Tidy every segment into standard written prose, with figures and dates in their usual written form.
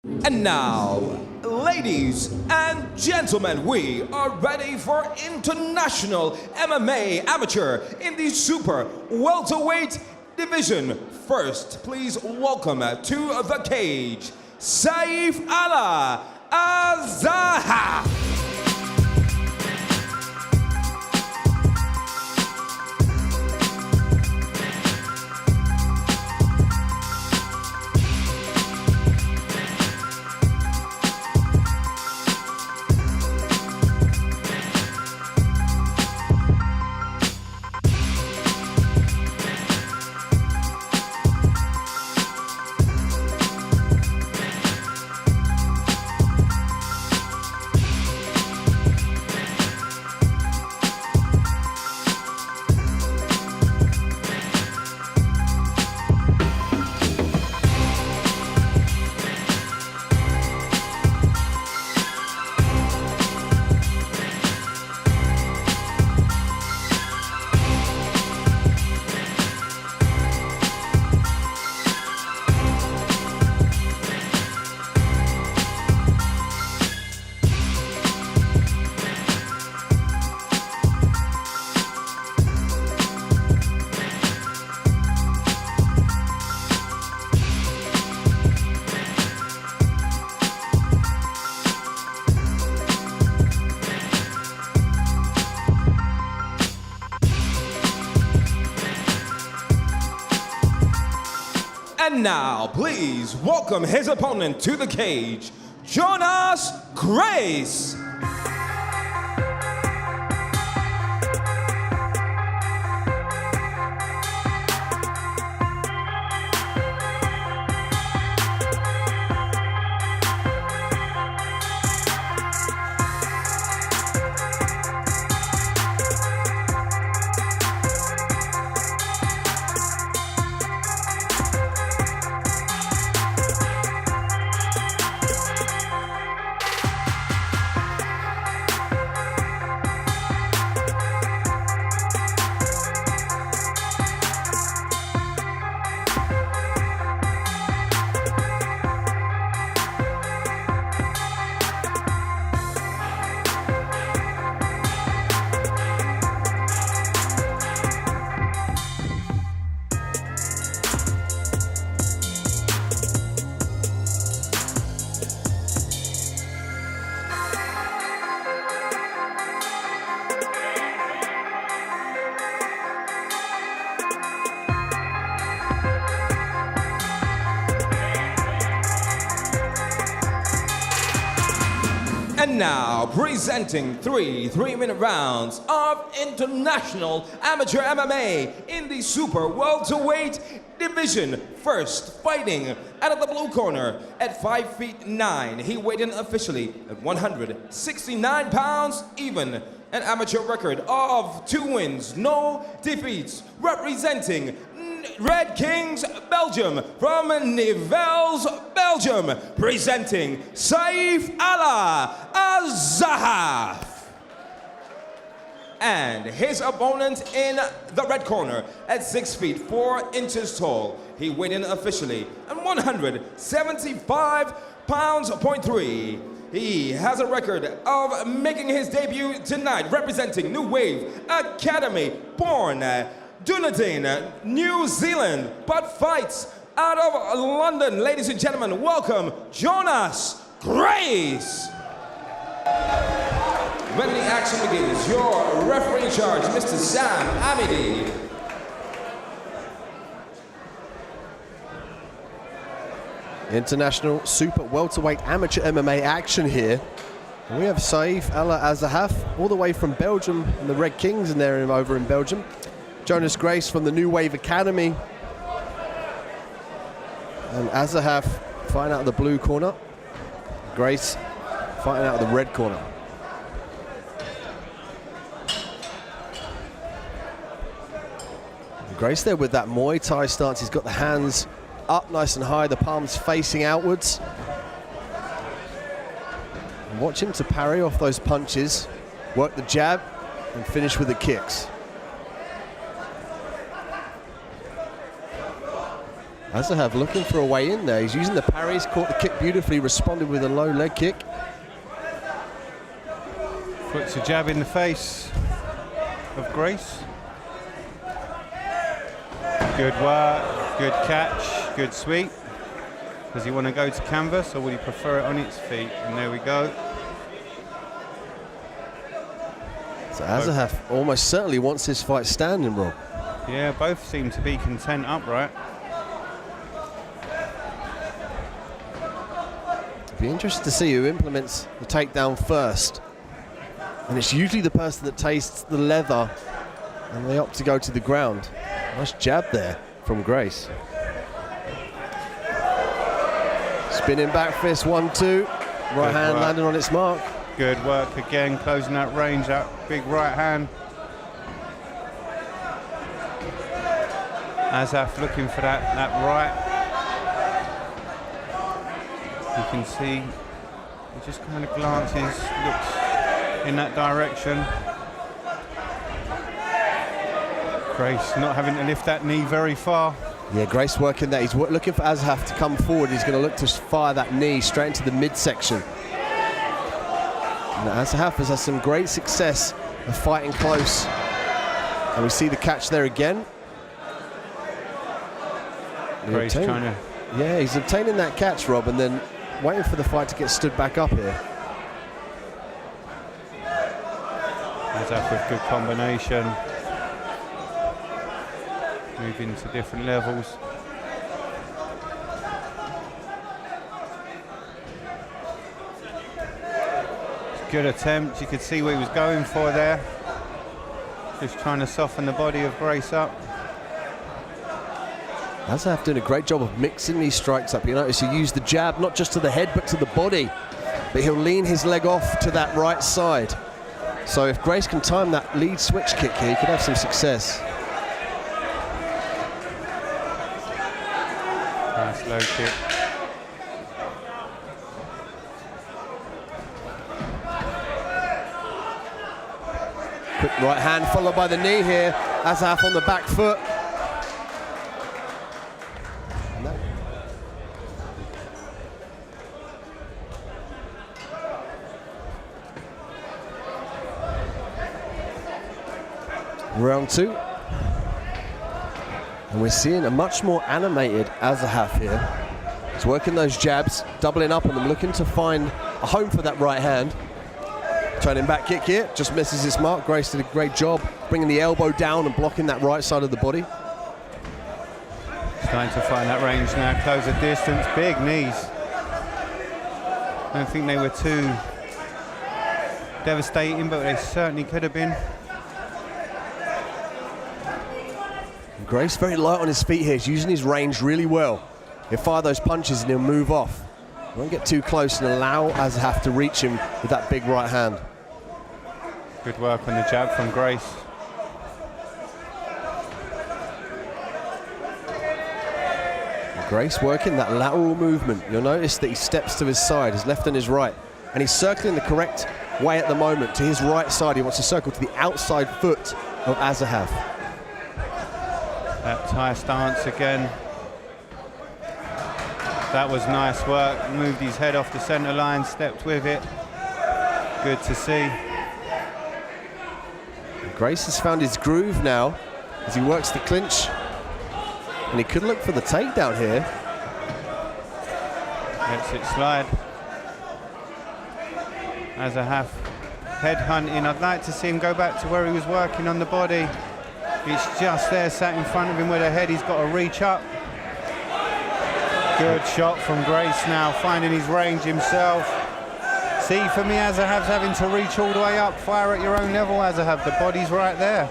And now, ladies and gentlemen, we are ready for international MMA amateur in the super welterweight division. First, please welcome to the cage, Sife-Allah Azahaf. And now, please welcome his opponent to the cage, Jonas Grace. And now, presenting three 3-minute rounds of international amateur MMA in the super welterweight division. First, fighting out of the blue corner at 5'9". He weighed in officially at 169 pounds even. An amateur record of 2 wins, no defeats. Representing Red Kings, Belgium, from Nivelles, Belgium, presenting Sife-Allah Azahaf. And his opponent in the red corner at 6 feet 4 inches tall. He weighed in officially at 175 pounds, .3. He has a record of making his debut tonight, representing New Wave Academy, born Dunedin, New Zealand, but fights out of London. Ladies and gentlemen, welcome Jonas Grace. When the action begins, your referee in charge, Mr. Sam Amidi. International super welterweight amateur MMA action here. And we have Sife-Allah Azahaf, all the way from Belgium, and the Red Kings, and they're over in Belgium. Jonas Grace from the New Wave Academy. And Azahaf fighting out of the blue corner. Grace fighting out of the red corner. Grace there with that Muay Thai stance. He's got the hands up nice and high, the palms facing outwards. And watch him to parry off those punches, work the jab, and finish with the kicks. Azahaf looking for a way in there. He's using the parries, caught the kick beautifully, responded with a low leg kick. Puts a jab in the face of Grace. Good work, good catch, good sweep. Does he want to go to canvas or would he prefer it on its feet? And there we go. So Azahaf almost certainly wants this fight standing, Rob. Yeah, both seem to be content upright. Be interested to see who implements the takedown first. And it's usually the person that tastes the leather and they opt to go to the ground. Nice jab there from Grace. Spinning back fist, 1-2. Right hand landing on its mark. Good work again, closing that range, that big right hand. Azahaf looking for that right. You can see he just kind of glances, looks in that direction. Grace not having to lift that knee very far. Yeah, Grace working that. He's looking for Azahaf to come forward. He's going to look to fire that knee straight into the midsection. And Azahaf has had some great success of fighting close. And we see the catch there again. Grace trying to... Yeah, he's obtaining that catch, Rob, and then waiting for the fight to get stood back up here. Azahaf with good combination. Moving to different levels. Good attempt. You could see what he was going for there. Just trying to soften the body of Grace up. Azahaf doing a great job of mixing these strikes up. You notice he used the jab not just to the head but to the body. But he'll lean his leg off to that right side. So if Grace can time that lead switch kick here, he could have some success. Nice low kick. Quick right hand followed by the knee here. Azahaf on the back foot. Round two. And we're seeing a much more animated Azahaf here. He's working those jabs, doubling up on them, looking to find a home for that right hand. Turning back kick here, just misses his mark. Grace did a great job bringing the elbow down and blocking that right side of the body. Trying to find that range now, close the distance, big knees. I don't think they were too devastating, but they certainly could have been. Grace very light on his feet here. He's using his range really well. He'll fire those punches and he'll move off. He won't get too close and allow Azahaf to reach him with that big right hand. Good work on the jab from Grace. Grace working that lateral movement. You'll notice that he steps to his side, his left and his right. And he's circling the correct way at the moment to his right side. He wants to circle to the outside foot of Azahaf. That Thai stance again. That was nice work. Moved his head off the center line, stepped with it. Good to see. Grace has found his groove now as he works the clinch. And he could look for the takedown here. Lets it slide. Azahaf head hunting. I'd like to see him go back to where he was working on the body. It's just there, sat in front of him with a head. He's got to reach up. Good shot from Grace now, finding his range himself. See, for me, Azahaf's having to reach all the way up. Fire at your own level, Azahaf. The body's right there.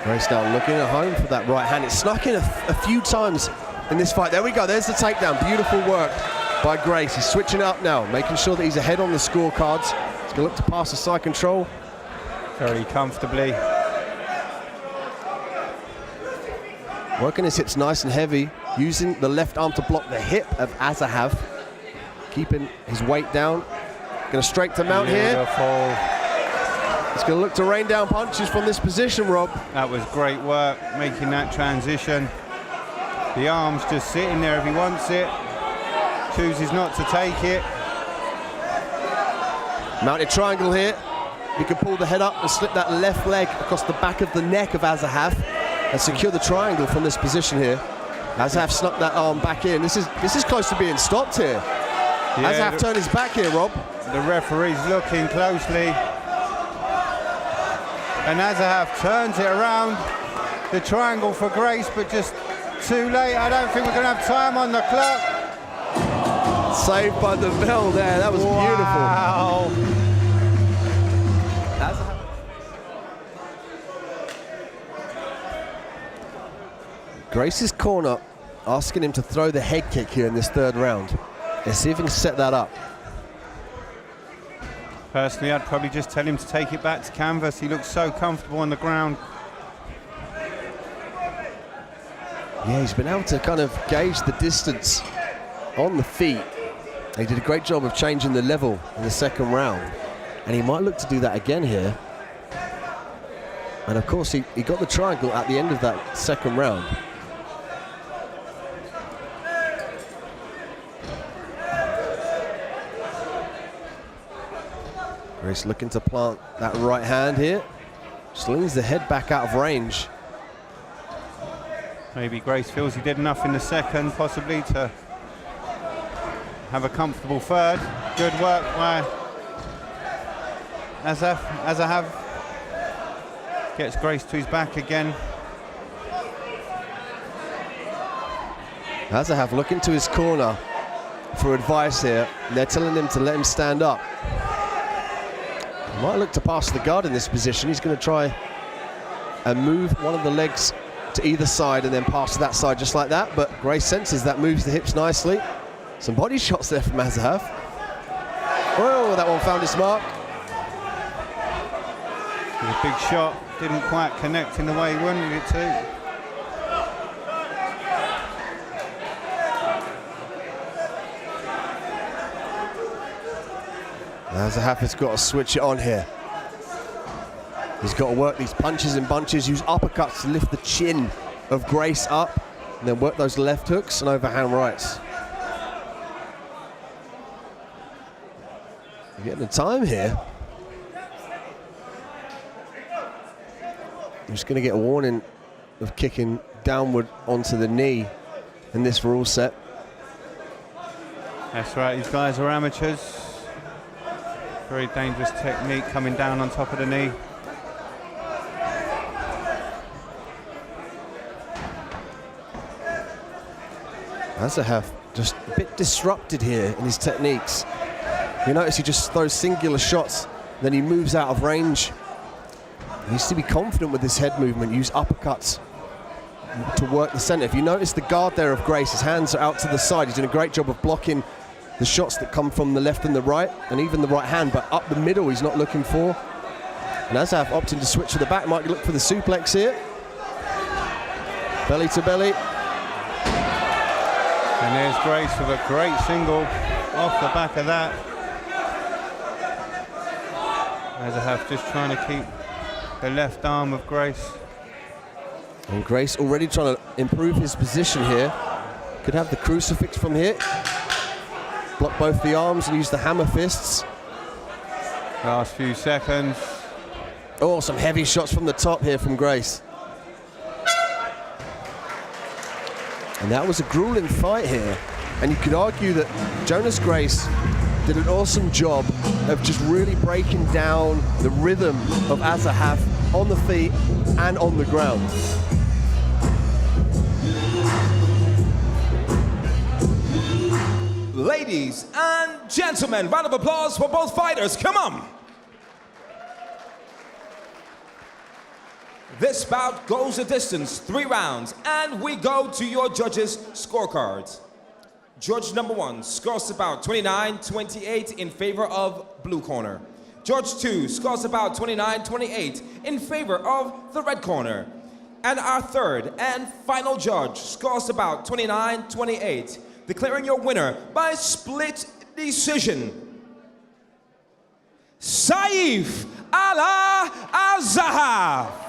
Grace now looking at home for that right hand. It snuck in a few times in this fight. There we go, there's the takedown. Beautiful work by Grace. He's switching up now, making sure that he's ahead on the scorecards. He's going to look to pass the side control. Very comfortably. Working his hips nice and heavy, using the left arm to block the hip of Azahaf. Keeping his weight down. Going to straight to mount here. He's going to look to rain down punches from this position, Rob. That was great work, making that transition. The arm's just sitting there if he wants it. Chooses not to take it. Mounted triangle here. You can pull the head up and slip that left leg across the back of the neck of Azahaf and secure the triangle from this position here. Azahaf snuck that arm back in. This is close to being stopped here. Yeah, Azahaf turned his back here, Rob. The referee's looking closely. And Azahaf turns it around. The triangle for Grace, but just too late. I don't think we're going to have time on the clock. Saved by the bell there. That was Wow. beautiful. Grace's corner asking him to throw the head kick here in this third round. Let's see if he can set that up. Personally, I'd probably just tell him to take it back to canvas. He looks so comfortable on the ground. Yeah, he's been able to kind of gauge the distance on the feet. He did a great job of changing the level in the second round. And he might look to do that again here. And of course, he got the triangle at the end of that second round. Grace looking to plant that right hand here. Slings the head back out of range. Maybe Grace feels he did enough in the second, possibly, to have a comfortable third. Good work by Azahaf. Gets Grace to his back again. Azahaf looking to his corner for advice here. They're telling him to let him stand up. He might look to pass the guard in this position. He's going to try and move one of the legs to either side and then pass to that side just like that. But Grace senses that, moves the hips nicely. Some body shots there from Azahaf. Oh, that one found its mark. It was a big shot. Didn't quite connect in the way he wanted it to. Azahaf has got to switch it on here. He's got to work these punches in bunches, use uppercuts to lift the chin of Grace up, and then work those left hooks and overhand rights. You're getting the time here. I'm just going to get a warning of kicking downward onto the knee in this rule set. That's right, these guys are amateurs. Very dangerous technique, coming down on top of the knee. Azahaf just a bit disrupted here in his techniques. You notice he just throws singular shots, then he moves out of range. He needs to be confident with his head movement, use uppercuts to work the center. If you notice the guard there of Grace, his hands are out to the side. He's doing a great job of blocking the shots that come from the left and the right, and even the right hand, but up the middle he's not looking for. And Azahaf opting to switch to the back, might look for the suplex here. Belly to belly. And there's Grace with a great single off the back of that. Azahaf just trying to keep the left arm of Grace. And Grace already trying to improve his position here. Could have the crucifix from here. Block both the arms and use the hammer fists. Last few seconds. Oh, some heavy shots from the top here from Grace. And that was a grueling fight here. And you could argue that Jonas Grace did an awesome job of just really breaking down the rhythm of Azahaf on the feet and on the ground. Ladies and gentlemen, round of applause for both fighters. Come on. This bout goes a distance, 3 rounds, and we go to your judges' scorecards. Judge number 1 scores about 29-28 in favor of blue corner. Judge 2 scores about 29-28 in favor of the red corner. And our third and final judge scores about 29-28, declaring your winner by split decision, Sife-Allah Sife-Allah Azahaf.